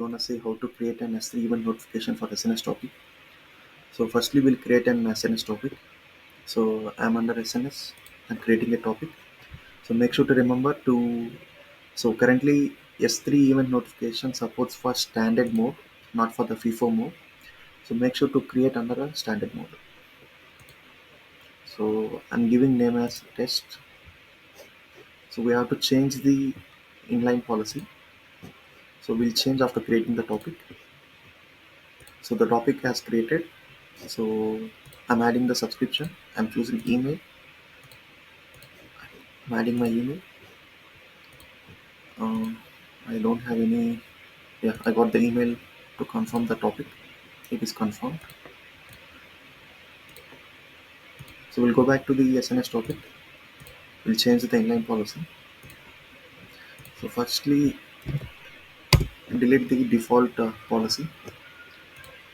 gonna see how to create an S3 event notification for SNS topic. So firstly, we'll create an SNS topic. So I'm under SNS. I'm creating a topic. So make sure to remember to. So currently S3 event notification supports for standard mode, not for the FIFO mode. So make sure to create under a standard mode. So I'm giving name as test. So we have to change the inline policy. So we'll change after creating the topic. So the topic has created. So I'm adding the subscription. I'm choosing email. I'm adding my email. Um, I don't have any. Yeah, I got the email to confirm the topic. It is confirmed. So we'll go back to the SNS topic. We'll change the inline policy. So firstly, delete the default policy.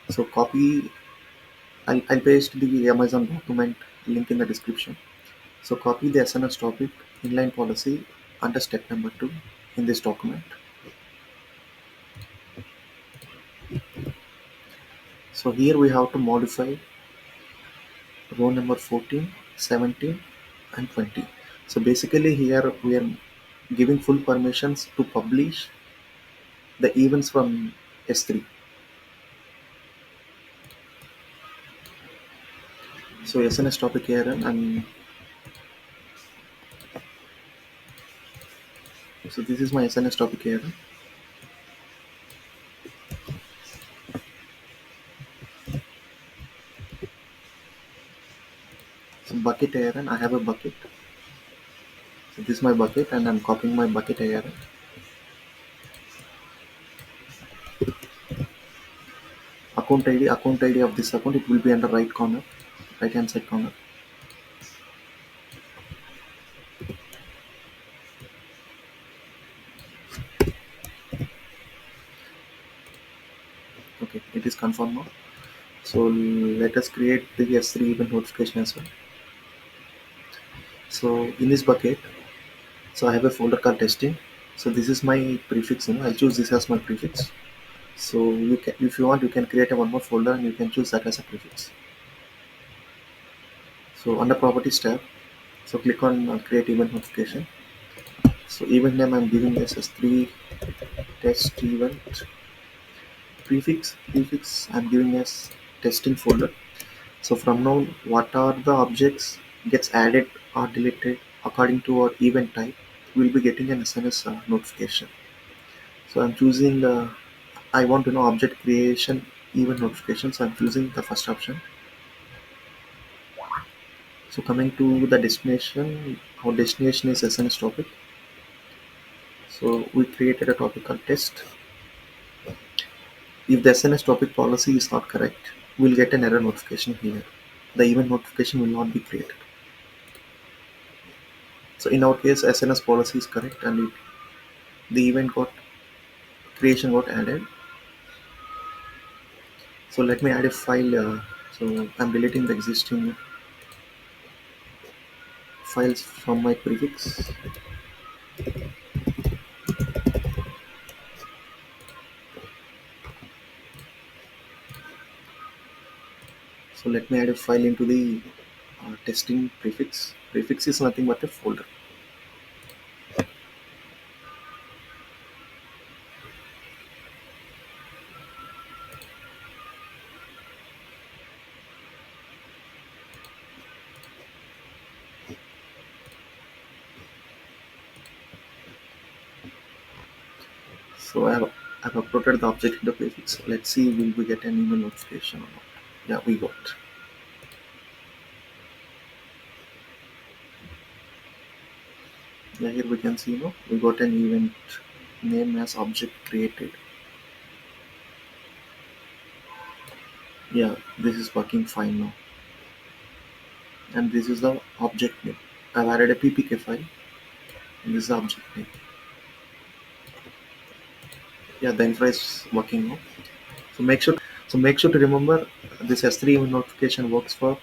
So copy. I'll paste the Amazon document link in the description. So copy the SNS topic inline policy under step number 2 in this document. So here we have to modify row number 14, 17 and 20. So basically here we are giving full permissions to publish the events from S3. So SNS topic here and so this is my SNS topic here. So bucket here and I have a bucket. So this is my bucket and I'm copying my bucket here. Account ID of this account, it will be under right corner, right hand side corner. Okay, it is confirmed now. So let us create the S3 event notification as well. So in this bucket, so I have a folder called testing. So this is my prefix. I'll choose this as my prefix. So you can, if you want, you can create a one more folder and you can choose that as a prefix. So under properties tab, so click on create event notification. So event name I'm giving this as 3 test event. Prefix I'm giving as testing folder. So from now, what are the objects gets added or deleted according to our event type, we'll be getting an SNS notification. So I'm choosing I want to know object creation event notification. So I'm choosing the first option. So coming to the destination, our destination is SNS topic. So we created a topic called test. If the SNS topic policy is not correct, we'll get an error notification here. The event notification will not be created. So in our case, SNS policy is correct and the event creation got added. So let me add a file. So I'm deleting the existing files from my prefix. So let me add a file into the testing prefix. Prefix is nothing but a folder. So I've uploaded the object in the prefix. Let's see will we get an email notification or not. Yeah, we got. Yeah, here we can see we got an event name as object created. Yeah, this is working fine now. And this is the object name. I've added a ppk file. And this is the object name. Yeah, the infra is working now. So make sure to remember this S3 notification works for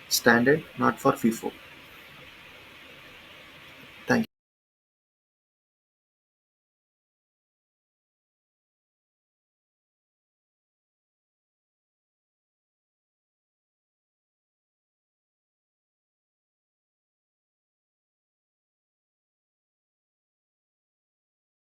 standard, not for FIFO.